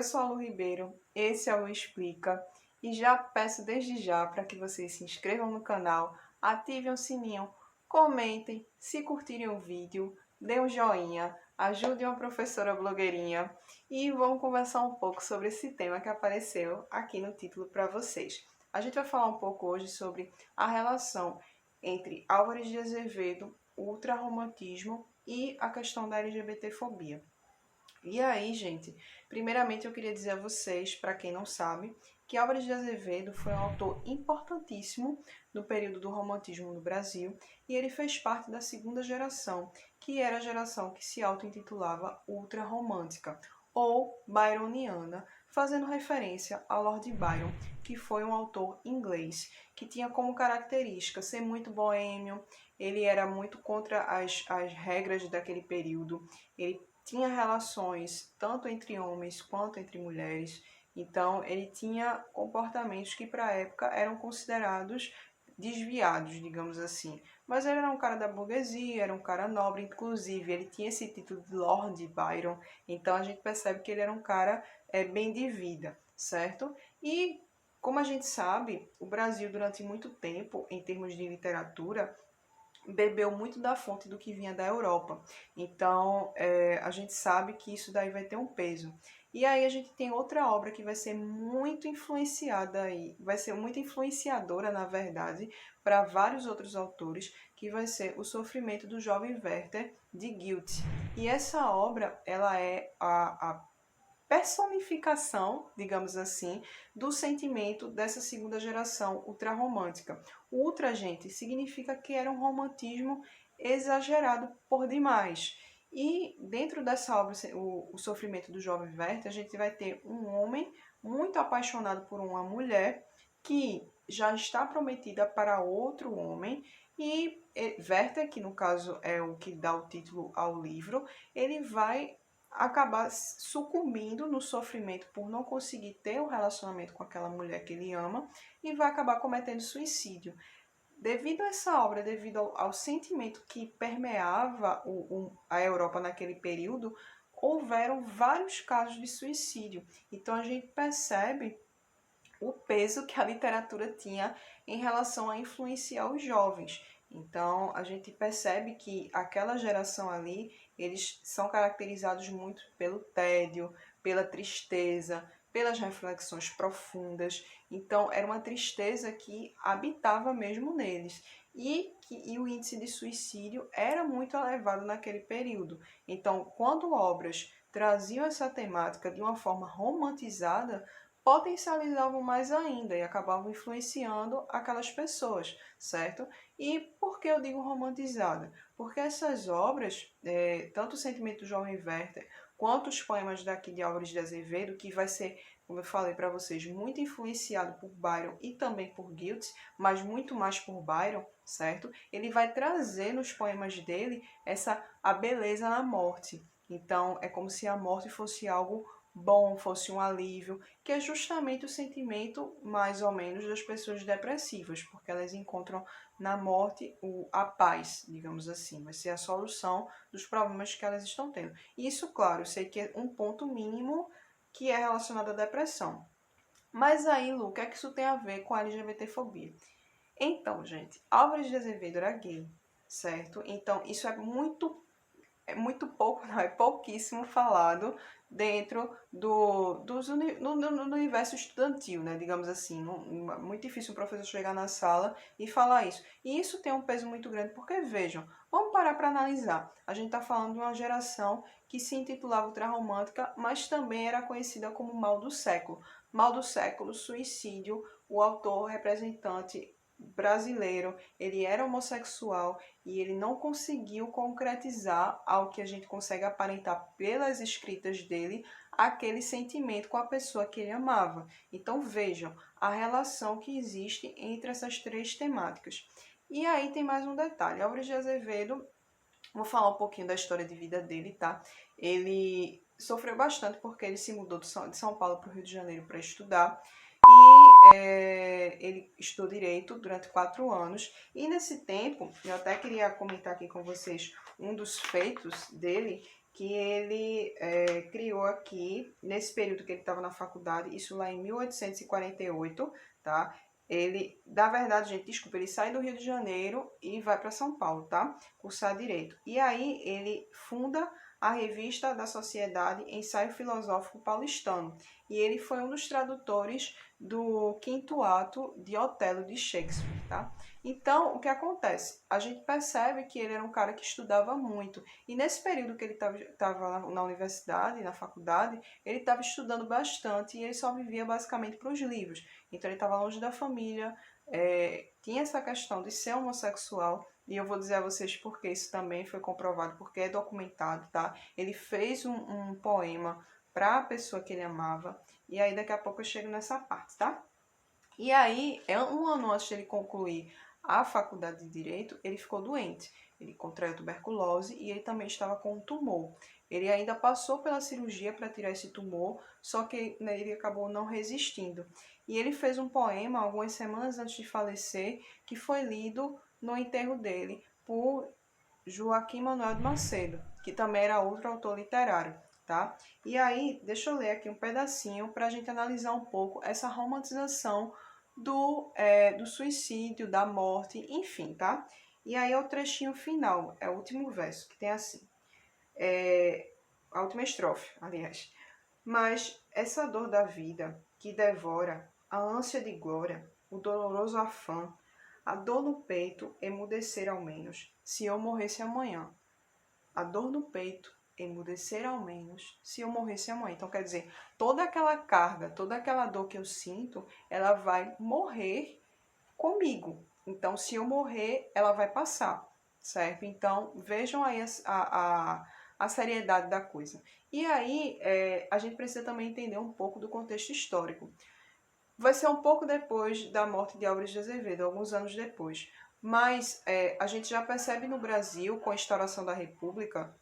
eu sou a Lu Ribeiro, esse é o Explica e já peço desde já para que vocês se inscrevam no canal, ativem o sininho, comentem, se curtirem o vídeo, dê um joinha, ajudem uma professora blogueirinha e vamos conversar um pouco sobre esse tema que apareceu aqui no título para vocês. A gente vai falar um pouco hoje sobre a relação entre Álvares de Azevedo, ultrarromantismo e a questão da LGBTfobia. E aí, gente, primeiramente eu queria dizer a vocês, para quem não sabe, que Álvares de Azevedo foi um autor importantíssimo no período do romantismo no Brasil e ele fez parte da segunda geração, que era a geração que se auto-intitulava ultrarromântica ou byroniana, fazendo referência a Lord Byron, que foi um autor inglês que tinha como característica ser muito boêmio, ele era muito contra as regras daquele período, ele tinha relações tanto entre homens quanto entre mulheres, então ele tinha comportamentos que para a época eram considerados desviados, digamos assim. Mas ele era um cara da burguesia, era um cara nobre, inclusive ele tinha esse título de Lord Byron, então a gente percebe que ele era um cara bem de vida, certo? E como a gente sabe, o Brasil durante muito tempo, em termos de literatura, bebeu muito da fonte do que vinha da Europa. Então, a gente sabe que isso daí vai ter um peso. E aí a gente tem outra obra que vai ser muito influenciada aí, vai ser muito influenciadora, na verdade, para vários outros autores, que vai ser O Sofrimento do Jovem Werther, de Goethe. E essa obra, ela é a personificação, digamos assim, do sentimento dessa segunda geração ultrarromântica. O ultra, gente, significa que era um romantismo exagerado por demais. E dentro dessa obra, o Sofrimento do Jovem Werther, a gente vai ter um homem muito apaixonado por uma mulher que já está prometida para outro homem e Werther, que no caso é o que dá o título ao livro, ele vai acabar sucumbindo no sofrimento por não conseguir ter um relacionamento com aquela mulher que ele ama e vai acabar cometendo suicídio. Devido a essa obra, devido ao sentimento que permeava a Europa naquele período, houveram vários casos de suicídio. Então a gente percebe o peso que a literatura tinha em relação a influenciar os jovens. Então, a gente percebe que aquela geração ali, eles são caracterizados muito pelo tédio, pela tristeza, pelas reflexões profundas. Então, era uma tristeza que habitava mesmo neles. E o índice de suicídio era muito elevado naquele período. Então, quando obras traziam essa temática de uma forma romantizada, potencializavam mais ainda e acabavam influenciando aquelas pessoas, certo? E por que eu digo romantizada? Porque essas obras, tanto o Sentimento do Jovem Werther, quanto os poemas daqui de Álvares de Azevedo, que vai ser, como eu falei para vocês, muito influenciado por Byron e também por Goethe, mas muito mais por Byron, certo? Ele vai trazer nos poemas dele a beleza na morte. Então, é como se a morte fosse algo bom, fosse um alívio, que é justamente o sentimento, mais ou menos, das pessoas depressivas, porque elas encontram na morte a paz, digamos assim, vai ser a solução dos problemas que elas estão tendo. E isso, claro, eu sei que é um ponto mínimo que é relacionado à depressão. Mas aí, Lu, o que é que isso tem a ver com a LGBTfobia? Então, gente, Álvares de Azevedo era gay, certo? Então, isso é muito pouco, não, é pouquíssimo falado dentro no universo estudantil, né? Digamos assim. É muito difícil um professor chegar na sala e falar isso. E isso tem um peso muito grande, porque vejam, vamos parar para analisar. A gente está falando de uma geração que se intitulava ultrarromântica, mas também era conhecida como mal do século. Mal do século, suicídio, o autor representante brasileiro, ele era homossexual e ele não conseguiu concretizar ao que a gente consegue aparentar pelas escritas dele aquele sentimento com a pessoa que ele amava. Então vejam a relação que existe entre essas três temáticas. E aí tem mais um detalhe. Álvares de Azevedo, vou falar um pouquinho da história de vida dele, tá? Ele sofreu bastante porque ele se mudou de São Paulo para o Rio de Janeiro para estudar e ele estudou Direito durante 4 anos. E nesse tempo, eu até queria comentar aqui com vocês um dos feitos dele, que ele criou aqui, nesse período que ele estava na faculdade, isso lá em 1848, tá? Ele, na verdade, gente, desculpa, ele sai do Rio de Janeiro e vai para São Paulo, tá? Cursar Direito. E aí ele funda a Revista da Sociedade Ensaio Filosófico Paulistano. E ele foi um dos tradutores do quinto ato de Otelo de Shakespeare, tá? Então, o que acontece? A gente percebe que ele era um cara que estudava muito. E nesse período que ele estava na universidade, na faculdade, ele estava estudando bastante e ele só vivia basicamente para os livros. Então, ele estava longe da família, tinha essa questão de ser homossexual. E eu vou dizer a vocês porque isso também foi comprovado, porque é documentado, tá? Ele fez um poema para a pessoa que ele amava. E aí, daqui a pouco eu chego nessa parte, tá? E aí, um ano antes de ele concluir a faculdade de Direito, ele ficou doente. Ele contraiu tuberculose e ele também estava com um tumor. Ele ainda passou pela cirurgia para tirar esse tumor, só que ele acabou não resistindo. E ele fez um poema algumas semanas antes de falecer, que foi lido no enterro dele por Joaquim Manuel de Macedo, que também era outro autor literário, tá? E aí, deixa eu ler aqui um pedacinho para a gente analisar um pouco essa romantização do suicídio, da morte, enfim, tá? E aí é o trechinho final, é o último verso, que tem assim, a última estrofe, aliás. Mas essa dor da vida que devora a ânsia de glória, o doloroso afã, a dor no peito emudecer ao menos, se eu morresse amanhã. A dor no peito emudecer ao menos, se eu morresse amanhã. Então, quer dizer, toda aquela carga, toda aquela dor que eu sinto, ela vai morrer comigo. Então, se eu morrer, ela vai passar, certo? Então, vejam aí a seriedade da coisa. E aí, a gente precisa também entender um pouco do contexto histórico. Vai ser um pouco depois da morte de Álvares de Azevedo, alguns anos depois. Mas a gente já percebe no Brasil, com a instauração da República,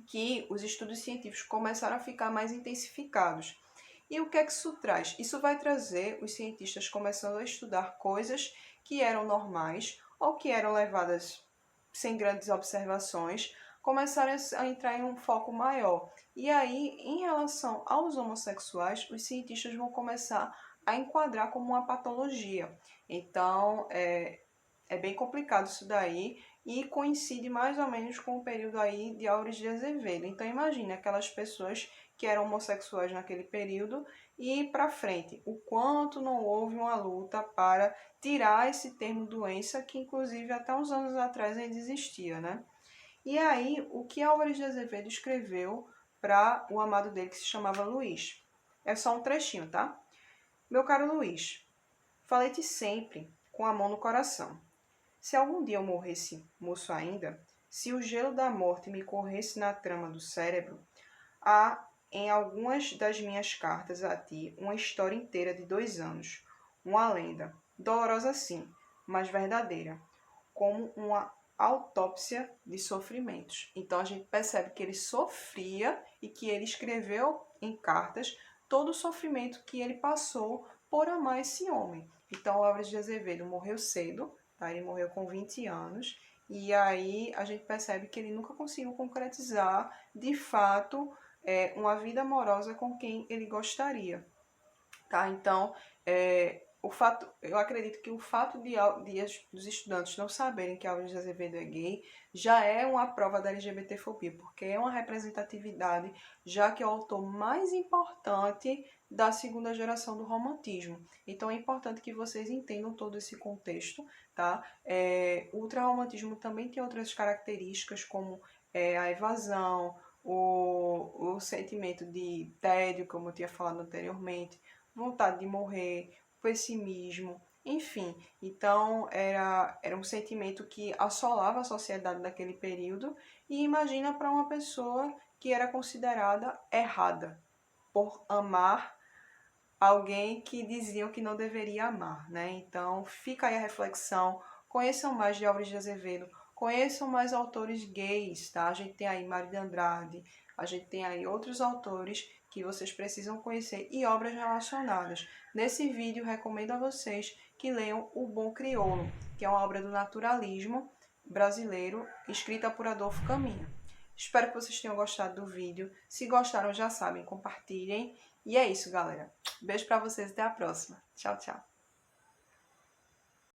que os estudos científicos começaram a ficar mais intensificados. E o que é que isso traz? Isso vai trazer os cientistas começando a estudar coisas que eram normais ou que eram levadas sem grandes observações, começaram a entrar em um foco maior. E aí, em relação aos homossexuais, os cientistas vão começar a enquadrar como uma patologia. Então, é bem complicado isso daí e coincide mais ou menos com o período aí de Álvares de Azevedo. Então imagine aquelas pessoas que eram homossexuais naquele período e para frente, o quanto não houve uma luta para tirar esse termo doença que inclusive até uns anos atrás ainda existia, né? E aí, o que Álvares de Azevedo escreveu para o amado dele que se chamava Luiz? É só um trechinho, tá? Meu caro Luiz, falei-te sempre com a mão no coração. Se algum dia eu morresse moço ainda, se o gelo da morte me corresse na trama do cérebro, há em algumas das minhas cartas a ti uma história inteira de 2 anos, uma lenda, dolorosa sim, mas verdadeira, como uma autópsia de sofrimentos. Então a gente percebe que ele sofria e que ele escreveu em cartas todo o sofrimento que ele passou por amar esse homem. Então Álvares de Azevedo morreu cedo, tá? Ele morreu com 20 anos, e aí a gente percebe que ele nunca conseguiu concretizar de fato uma vida amorosa com quem ele gostaria, tá? Então, eu acredito que o fato dos estudantes não saberem que Álvares de Azevedo é gay já é uma prova da LGBTfobia, porque é uma representatividade, já que é o autor mais importante da segunda geração do romantismo. Então é importante que vocês entendam todo esse contexto, tá? O ultrarromantismo também tem outras características, como a evasão, o sentimento de tédio, como eu tinha falado anteriormente, vontade de morrer, pessimismo, enfim. Então era um sentimento que assolava a sociedade daquele período e imagina para uma pessoa que era considerada errada por amar alguém que diziam que não deveria amar, né? Então fica aí a reflexão, conheçam mais de Álvares de Azevedo, conheçam mais autores gays, tá? A gente tem aí Mário de Andrade, a gente tem aí outros autores que vocês precisam conhecer e obras relacionadas. Nesse vídeo, recomendo a vocês que leiam O Bom Crioulo, que é uma obra do naturalismo brasileiro, escrita por Adolfo Caminha. Espero que vocês tenham gostado do vídeo. Se gostaram, já sabem, compartilhem. E é isso, galera. Beijo pra vocês e até a próxima. Tchau, tchau.